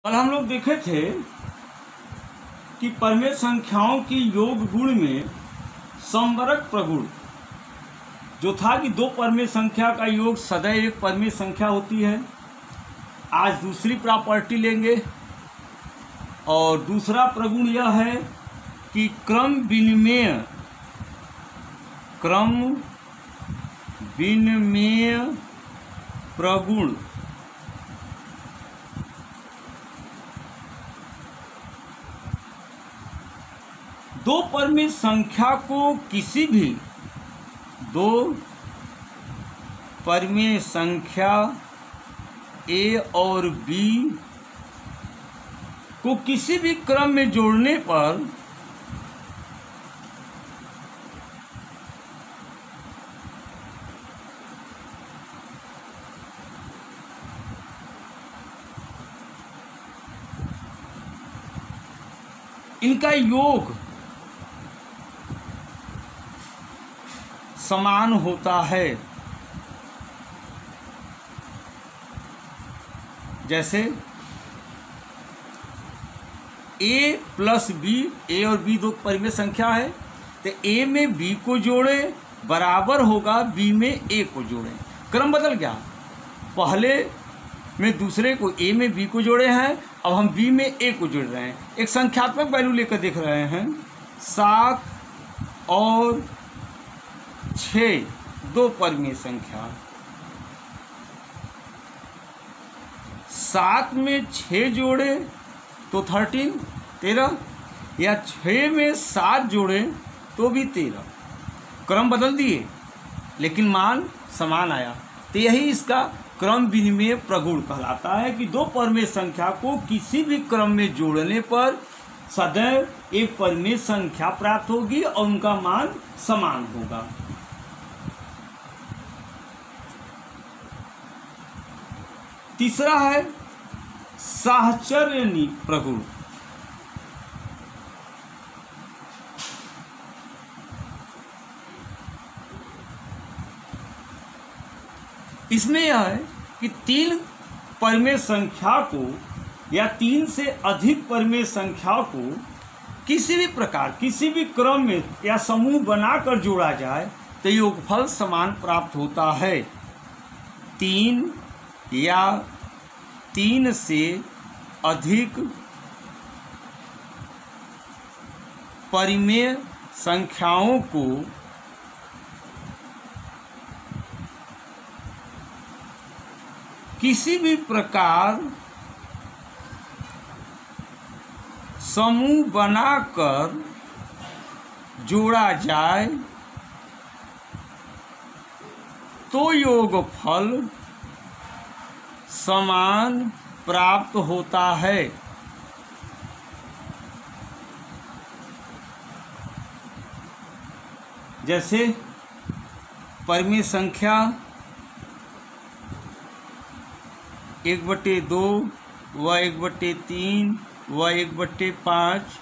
कल हम लोग देखे थे कि परमेय संख्याओं की योग गुण में समवरक प्रगुण जो था कि दो परमेय संख्या का योग सदैव एक परमेय संख्या होती है। आज दूसरी प्रॉपर्टी लेंगे और दूसरा प्रगुण यह है कि क्रम विनिमेय प्रगुण। दो परमेय संख्या को किसी भी दो परमेय संख्या ए और बी को किसी भी क्रम में जोड़ने पर इनका योग समान होता है। जैसे a प्लस बी, ए और बी दो परमेय संख्या है, तो a में b को जोड़े बराबर होगा b में a को जोड़े। क्रम बदल गया, पहले में दूसरे को a में b को जोड़े हैं, अब हम b में a को जोड़ रहे हैं। एक संख्यात्मक वैल्यू लेकर देख रहे हैं। 7 और 6 दो परमेय संख्या, 7 में 6 जोड़े तो 13, या 6 में 7 जोड़े तो भी 13। क्रम बदल दिए लेकिन मान समान आया, तो यही इसका क्रम विनिमेय प्रगुण कहलाता है कि दो परमेय संख्या को किसी भी क्रम में जोड़ने पर सदैव एक परमेय संख्या प्राप्त होगी और उनका मान समान होगा। तीसरा है साहचर्य प्रगुण। इसमें यह है कि तीन परमेय संख्या को या तीन से अधिक परमेय संख्या को किसी भी प्रकार किसी भी क्रम में या समूह बनाकर जोड़ा जाए तो योगफल समान प्राप्त होता है। 3 या 3 से अधिक परिमेय संख्याओं को किसी भी प्रकार समूह बनाकर जोड़ा जाए तो योगफल समान प्राप्त होता है। जैसे परमेय संख्या 1/2 व 1/3 व 1/5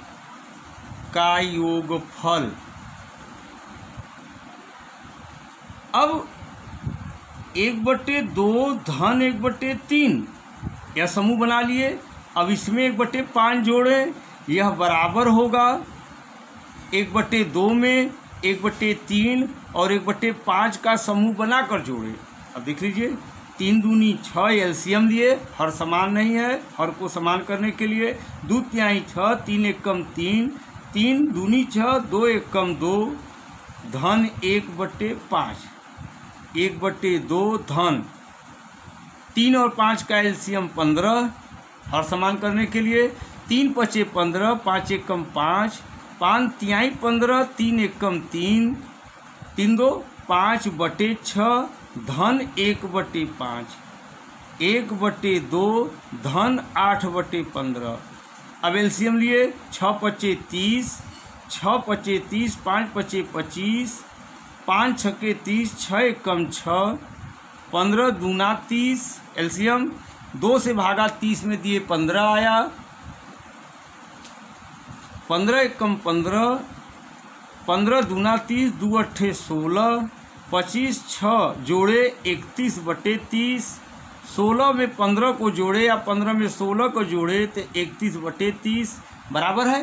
का योगफल। अब 1/2 धन 1/3 यह समूह बना लिए। अब इसमें 1/5 जोड़े, यह बराबर होगा 1/2 में 1/3 और 1/5 का समूह बनाकर जोड़े। अब देख लीजिए 3 दूनी 6 एलसीएम लिए, हर समान नहीं है, हर को समान करने के लिए 2 तिहाई 6, 3 एकम 3, 3 दूनी 6, 2 एकम 2, धन 1/5, 1/2 धन 3 और 5 का एलसीएम 15, हर समान करने के लिए 3 5 15, 5 एकम 5, 5 तिहाई 15, 3 एकम 3, 3 2 5/6 धन 1/5, 1/2 धन 8/15। अब एलसीएम लिए 6 5 30, 6 5 30, 5 5 25, 5 6 30, 6 एकम 6, 15 दूना 30। एलसीएम 2 से भागा 30 में दिए 15 आया, 15 एकम 15, 15 दूना 30, 2 अट्ठे 16, 25 6 जोड़े 31/30, 16 में 15 को जोड़े या 15 में 16 को जोड़े तो 31/30 बराबर है।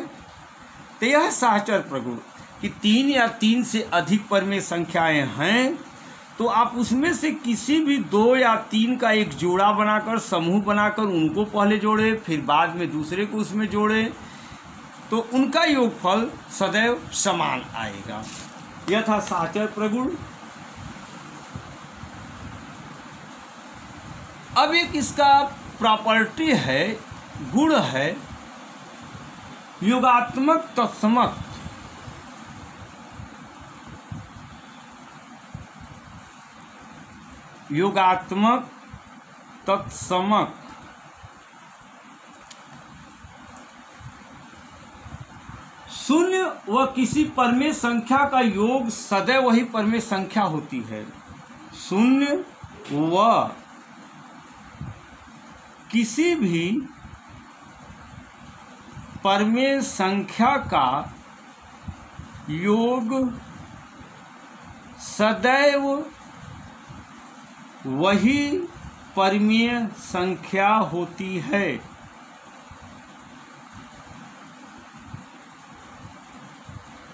तो यह है सहचर प्रगुण कि 3 या 3 से अधिक परमेय संख्याएं हैं तो आप उसमें से किसी भी 2 या 3 का एक जोड़ा बनाकर, समूह बनाकर उनको पहले जोड़े, फिर बाद में दूसरे को उसमें जोड़े, तो उनका योगफल सदैव समान आएगा। यह था सहचर प्रगुण। अब एक इसका प्रॉपर्टी है, गुण है, योगात्मक तत्समक। योगात्मक तत्समक। शून्य व किसी परमेय संख्या का योग सदैव वही परमेय संख्या होती है। शून्य व किसी भी परमेय संख्या का योग सदैव वही परमेय संख्या होती है।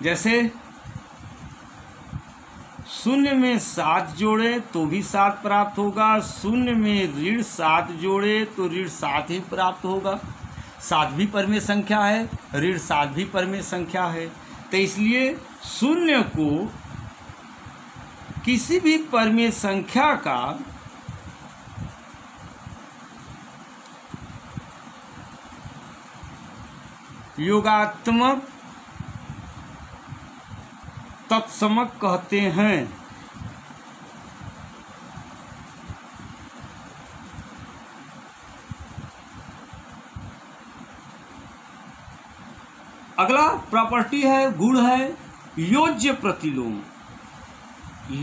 जैसे शून्य में 7 जोड़े तो भी 7 प्राप्त होगा, शून्य में ऋण 7 जोड़े तो ऋण 7 ही प्राप्त होगा। 7 भी परमेय संख्या है, ऋण 7 भी परमेय संख्या है। तो इसलिए शून्य को किसी भी परमेय संख्या का योगात्मक तत्समक कहते हैं। अगला प्रॉपर्टी है, गुण है, योज्य प्रतिलोम।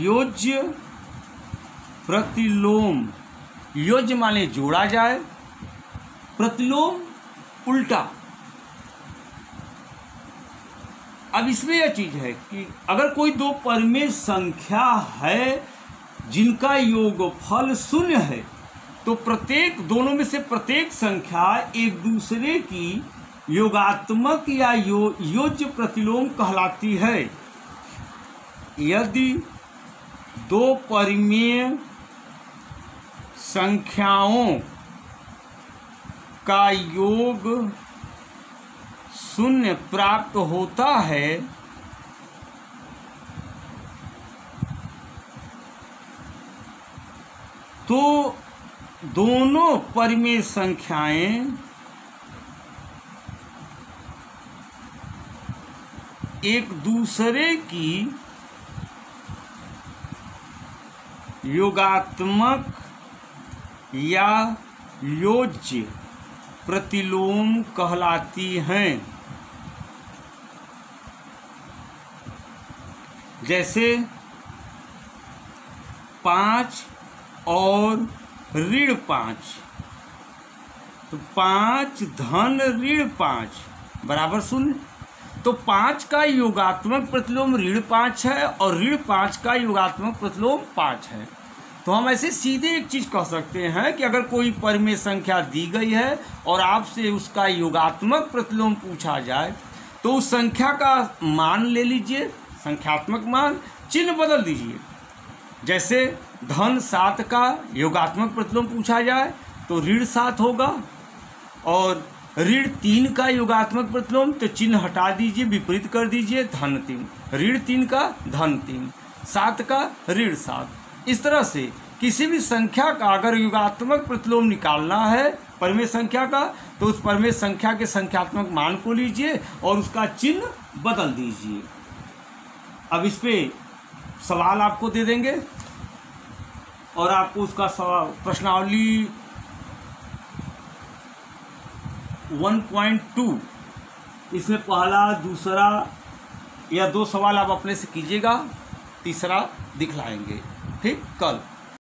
योज्य प्रतिलोम। योज्य माने जोड़ा जाए, प्रतिलोम उल्टा। अब इसमें यह चीज है कि अगर कोई 2 परमेय संख्या है जिनका योगफल शून्य है तो प्रत्येक, दोनों में से प्रत्येक संख्या एक दूसरे की योगात्मक या योज्य प्रतिलोम कहलाती है। यदि 2 परमेय संख्याओं का योग शून्य प्राप्त होता है तो दोनों परमेय संख्याएं एक दूसरे की योगात्मक या योज्य प्रतिलोम कहलाती हैं। जैसे 5 और ऋण 5, तो 5 धन ऋण 5 बराबर शून्य। तो 5 का योगात्मक प्रतिलोम ऋण 5 है और ऋण 5 का योगात्मक प्रतिलोम 5 है। तो हम ऐसे सीधे एक चीज कह सकते हैं कि अगर कोई परमेय संख्या दी गई है और आपसे उसका योगात्मक प्रतिलोम पूछा जाए तो उस संख्या का मान ले लीजिए, संख्यात्मक मान, चिन्ह बदल दीजिए। जैसे धन 7 का योगात्मक प्रतिलोम पूछा जाए तो ऋण 7 होगा, और ऋण 3 का योगात्मक प्रतिलोम तो चिन्ह हटा दीजिए, विपरीत कर दीजिए, धन 3। ऋण 3 का धन 3, 7 का ऋण 7। इस तरह से किसी भी संख्या का अगर योगात्मक प्रतिलोम निकालना है परमेय संख्या का तो उस परमेय संख्या के संख्यात्मक मान को लीजिए और उसका चिन्ह बदल दीजिए। अब इस पे सवाल आपको दे देंगे और आपको उसका प्रश्नावली 1.2 इसमें पहला, दूसरा या 2 सवाल आप अपने से कीजिएगा, तीसरा दिखलाएंगे। ठीक, कल।